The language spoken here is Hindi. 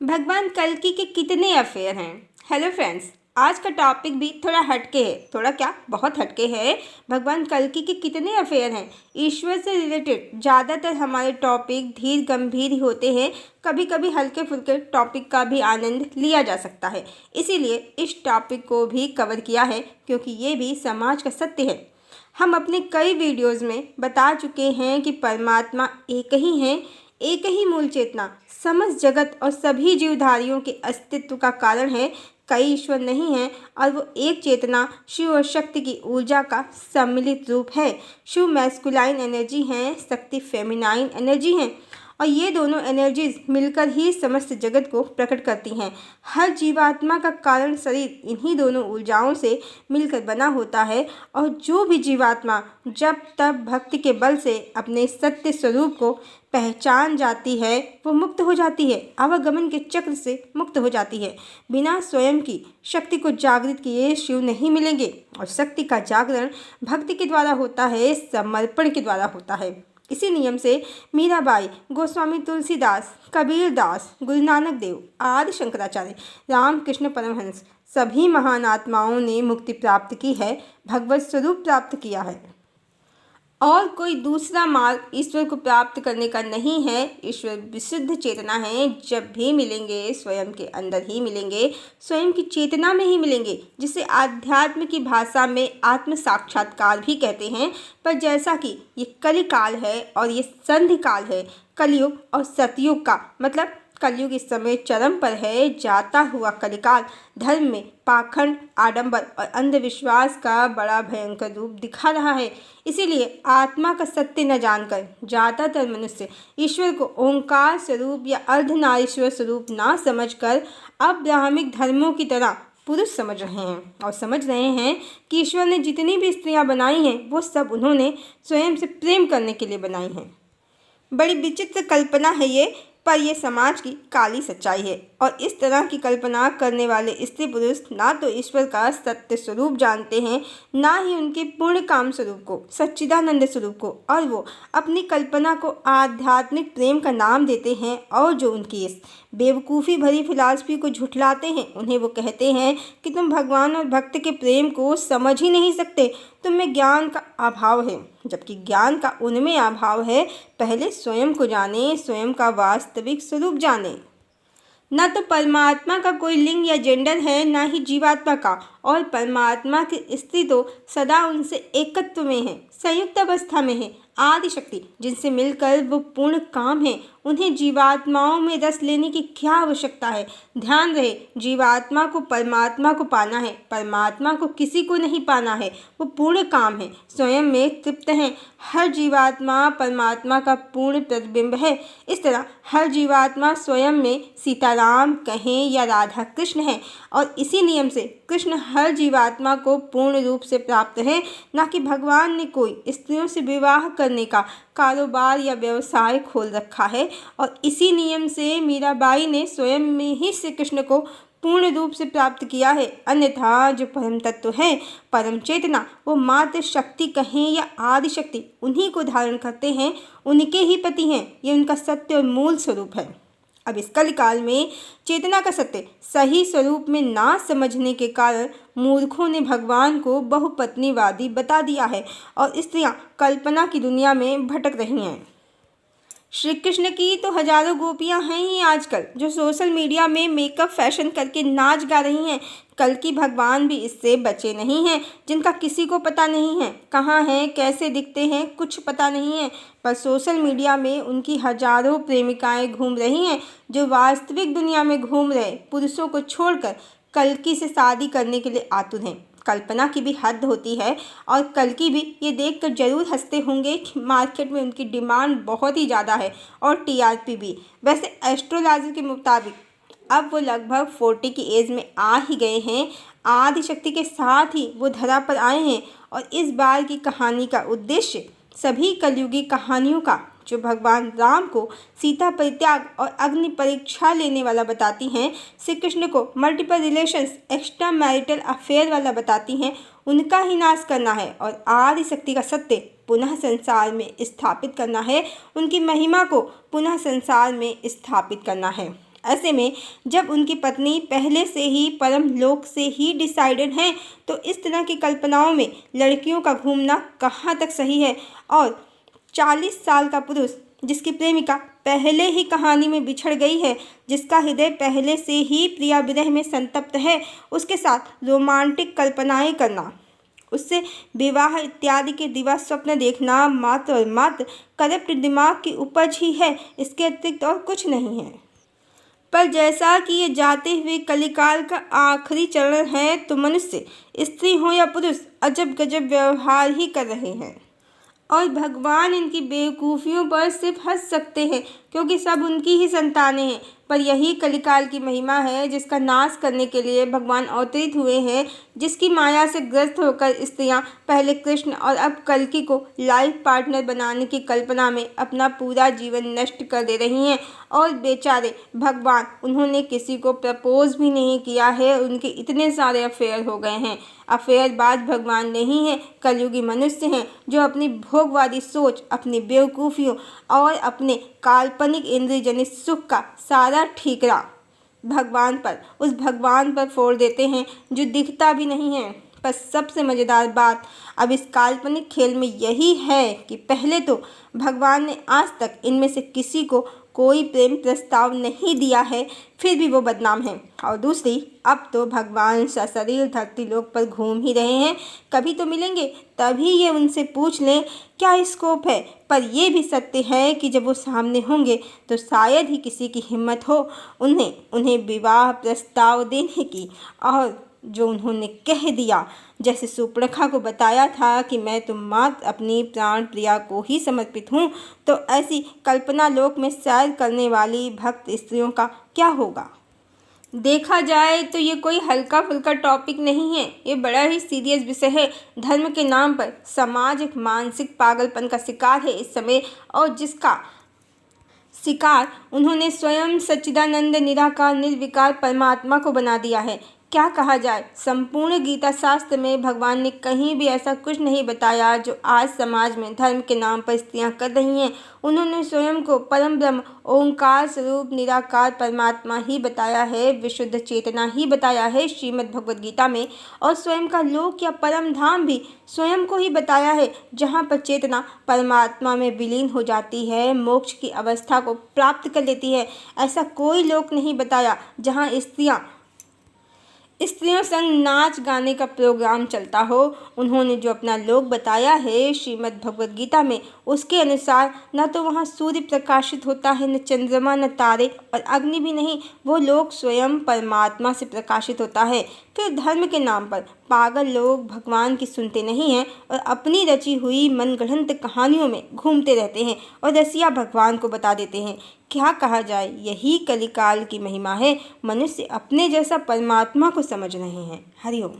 भगवान कल्कि के कितने अफेयर हैं। हेलो फ्रेंड्स, आज का टॉपिक भी थोड़ा हटके है। थोड़ा क्या, बहुत हटके है। भगवान कल्कि के कितने अफेयर हैं। ईश्वर से रिलेटेड ज़्यादातर हमारे टॉपिक धीर गंभीर ही होते हैं। कभी कभी हल्के फुल्के टॉपिक का भी आनंद लिया जा सकता है, इसीलिए इस टॉपिक को भी कवर किया है, क्योंकि ये भी समाज का सत्य है। हम अपने कई वीडियोज़ में बता चुके हैं कि परमात्मा एक ही है, एक ही मूल चेतना समस्त जगत और सभी जीवधारियों के अस्तित्व का कारण है। कई ईश्वर नहीं हैं और वो एक चेतना शिव और शक्ति की ऊर्जा का सम्मिलित रूप है। शिव मैस्कुलाइन एनर्जी है, शक्ति फेमिनाइन एनर्जी है, और ये दोनों एनर्जीज मिलकर ही समस्त जगत को प्रकट करती हैं। हर जीवात्मा का कारण शरीर इन्हीं दोनों ऊर्जाओं से मिलकर बना होता है, और जो भी जीवात्मा जब तब भक्ति के बल से अपने सत्य स्वरूप को पहचान जाती है, वो मुक्त हो जाती है, आवागमन के चक्र से मुक्त हो जाती है। बिना स्वयं की शक्ति को जागृत किए शिव नहीं मिलेंगे, और शक्ति का जागरण भक्ति के द्वारा होता है, समर्पण के द्वारा होता है। इसी नियम से मीराबाई, गोस्वामी तुलसीदास, कबीर दास, गुरु नानक देव आदि शंकराचार्य, रामकृष्ण परमहंस सभी महान आत्माओं ने मुक्ति प्राप्त की है, भगवत स्वरूप प्राप्त किया है। और कोई दूसरा मार्ग ईश्वर को प्राप्त करने का नहीं है। ईश्वर विशुद्ध चेतना है। जब भी मिलेंगे स्वयं के अंदर ही मिलेंगे, स्वयं की चेतना में ही मिलेंगे, जिसे आध्यात्म की भाषा में आत्म साक्षात्कार भी कहते हैं। पर जैसा कि ये कलिकाल है और ये संधि काल है, कलयुग और सतयुग का मतलब कलयुग इस समय चरम पर है। जाता हुआ कलिकाल धर्म में पाखंड, आडंबर और अंधविश्वास का बड़ा भयंकर रूप दिखा रहा है। इसीलिए आत्मा का सत्य न जानकर ज़्यादातर मनुष्य ईश्वर को ओंकार स्वरूप या अर्धनारीश्वर स्वरूप ना समझकर अब ब्राह्मिक धर्मों की तरह पुरुष समझ रहे हैं, और समझ रहे हैं कि ईश्वर ने जितनी भी स्त्रियां बनाई हैं वो सब उन्होंने स्वयं से प्रेम करने के लिए बनाई हैं। बड़ी विचित्र कल्पना है ये, पर यह समाज की काली सच्चाई है। और इस तरह की कल्पना करने वाले स्त्री पुरुष ना तो ईश्वर का सत्य स्वरूप जानते हैं, ना ही उनके पूर्ण काम स्वरूप को, सच्चिदानंद स्वरूप को, और वो अपनी कल्पना को आध्यात्मिक प्रेम का नाम देते हैं। और जो उनकी इस बेवकूफ़ी भरी फिलॉसफी को झुठलाते हैं, उन्हें वो कहते हैं कि तुम भगवान और भक्त के प्रेम को समझ ही नहीं सकते, तुम में ज्ञान का अभाव है। जबकि ज्ञान का उनमें अभाव है। पहले स्वयं को जाने, स्वयं का वास्तविक स्वरूप जाने। न तो परमात्मा का कोई लिंग या जेंडर है, ना ही जीवात्मा का, और परमात्मा की स्त्री तो सदा उनसे एकत्व में है, संयुक्त अवस्था में है। आदि शक्ति जिनसे मिलकर वो पूर्ण काम है, उन्हें जीवात्माओं में रस लेने की क्या आवश्यकता है। ध्यान रहे, जीवात्मा को परमात्मा को पाना है, परमात्मा को किसी को नहीं पाना है। वो पूर्ण काम है, स्वयं में तृप्त है। हर जीवात्मा परमात्मा का पूर्ण प्रतिबिंब है। इस तरह हर जीवात्मा स्वयं में सीताराम कहें या राधा कृष्ण है, और इसी नियम से कृष्ण हर जीवात्मा को पूर्ण रूप से प्राप्त है। न कि भगवान ने कोई स्त्रियों से विवाह करने का कारोबार या व्यवसाय खोल रखा है। और इसी नियम से मीराबाई ने स्वयं में ही श्री कृष्ण को पूर्ण रूप से प्राप्त किया है। अन्यथा जो परम तत्व है, परम चेतना, वो मात्र शक्ति कहें या आदि शक्ति, उन्हीं को धारण करते हैं, उनके ही पति हैं। ये उनका सत्य और मूल स्वरूप है। अब इस कलिकाल में चेतना का सत्य सही स्वरूप में ना समझने के कारण मूर्खों ने भगवान को बहुपत्नीवादी बता दिया है, और स्त्रियां कल्पना की दुनिया में भटक रही हैं। श्री कृष्ण की तो हजारों गोपियां हैं ही आजकल, जो सोशल मीडिया में मेकअप फैशन करके नाच गा रही हैं। कल्कि भगवान भी इससे बचे नहीं हैं, जिनका किसी को पता नहीं है कहाँ हैं, कैसे दिखते हैं, कुछ पता नहीं है। पर सोशल मीडिया में उनकी हजारों प्रेमिकाएं घूम रही हैं, जो वास्तविक दुनिया में घूम रहे पुरुषों को छोड़कर कल्कि से शादी करने के लिए आतुर हैं। कल्पना की भी हद होती है, और कल्कि भी ये देखकर जरूर हंसते होंगे कि मार्केट में उनकी डिमांड बहुत ही ज़्यादा है, और टीआरपी भी। वैसे एस्ट्रोलॉजी के मुताबिक अब वो लगभग 40 की एज में आ ही गए हैं। आदि शक्ति के साथ ही वो धरा पर आए हैं, और इस बार की कहानी का उद्देश्य सभी कलयुगी कहानियों का, जो भगवान राम को सीता परित्याग और अग्नि परीक्षा लेने वाला बताती हैं, श्री कृष्ण को multiple relations, extra marital affair वाला बताती हैं, उनका ही नाश करना है, और आदि शक्ति का सत्य पुनः संसार में स्थापित करना है। उनकी महिमा को पुनः संसार में स्थापित करना है। ऐसे में जब उनकी पत्नी पहले से ही परम लोक से ही डिसाइडेड हैं, तो इस तरह की कल्पनाओं में लड़कियों का घूमना कहाँ तक सही है। और 40 साल का पुरुष जिसकी प्रेमिका पहले ही कहानी में बिछड़ गई है, जिसका हृदय पहले से ही प्रिया विरह में संतप्त है, उसके साथ रोमांटिक कल्पनाएं करना, उससे विवाह इत्यादि के दिवा स्वप्न देखना मात्र और मात्र करप्ट दिमाग की उपज ही है, इसके अतिरिक्त और कुछ नहीं है। पर जैसा कि ये जाते हुए कलिकाल का आखिरी चरण है, तो मनुष्य स्त्री हो या पुरुष अजब गजब व्यवहार ही कर रहे हैं, और भगवान इनकी बेवकूफ़ियों पर सिर्फ हंस सकते हैं, क्योंकि सब उनकी ही संतानें हैं। पर यही कलिकाल की महिमा है, जिसका नाश करने के लिए भगवान अवतरित हुए हैं, जिसकी माया से ग्रस्त होकर स्त्रियां पहले कृष्ण और अब कल्कि को लाइफ पार्टनर बनाने की कल्पना में अपना पूरा जीवन नष्ट कर दे रही हैं। और बेचारे भगवान, उन्होंने किसी को प्रपोज भी नहीं किया है, उनके इतने सारे अफेयर हो गए हैं। अफेयरबाज भगवान नहीं है, कलयुगी मनुष्य हैं, जो अपनी भोगवादी सोच, अपनी बेवकूफ़ियों और अपने काल्पनिक इंद्रियजनित सुख का सारा ठीकरा भगवान पर, उस भगवान पर फोड़ देते हैं जो दिखता भी नहीं है। पर सबसे मज़ेदार बात अब इस काल्पनिक खेल में यही है कि पहले तो भगवान ने आज तक इनमें से किसी को कोई प्रेम प्रस्ताव नहीं दिया है, फिर भी वो बदनाम हैं। और दूसरी, अब तो भगवान सशरीर धरती लोक पर घूम ही रहे हैं, कभी तो मिलेंगे, तभी ये उनसे पूछ लें क्या स्कोप है। पर ये भी सत्य है कि जब वो सामने होंगे तो शायद ही किसी की हिम्मत हो उन्हें विवाह प्रस्ताव देने की। और जो उन्होंने कह दिया, जैसे सुपर्णखा को बताया था कि मैं तो मात्र अपनी प्राण प्रिया को ही समर्पित हूँ, तो ऐसी कल्पना लोक में सैर करने वाली भक्त स्त्रियों का क्या होगा। देखा जाए तो ये कोई हल्का फुल्का टॉपिक नहीं है, ये बड़ा ही सीरियस विषय है। धर्म के नाम पर समाज एक मानसिक पागलपन का शिकार है इस समय, और जिसका शिकार उन्होंने स्वयं सच्चिदानंद निराकार निर्विकार परमात्मा को बना दिया है। क्या कहा जाए, संपूर्ण गीता शास्त्र में भगवान ने कहीं भी ऐसा कुछ नहीं बताया जो आज समाज में धर्म के नाम पर स्त्रियां कर रही हैं। उन्होंने स्वयं को परम ब्रह्म ओंकार स्वरूप निराकार परमात्मा ही बताया है, विशुद्ध चेतना ही बताया है श्रीमद् भगवद गीता में, और स्वयं का लोक या परम धाम भी स्वयं को ही बताया है, जहाँ पर चेतना परमात्मा में विलीन हो जाती है, मोक्ष की अवस्था को प्राप्त कर लेती है। ऐसा कोई लोक नहीं बताया जहाँ स्त्रियों संग नाच गाने का प्रोग्राम चलता हो। उन्होंने जो अपना लोक बताया है श्रीमद् भगवद गीता में, उसके अनुसार न तो वहाँ सूर्य प्रकाशित होता है, न चंद्रमा, न तारे, और अग्नि भी नहीं। वो लोक स्वयं परमात्मा से प्रकाशित होता है। फिर धर्म के नाम पर पागल लोग भगवान की सुनते नहीं हैं और अपनी रची हुई मनगढ़ंत कहानियों में घूमते रहते हैं और रसिया भगवान को बता देते हैं। क्या कहा जाए, यही कलिकाल की महिमा है, मनुष्य अपने जैसा परमात्मा को समझ रहे हैं। हरिओम।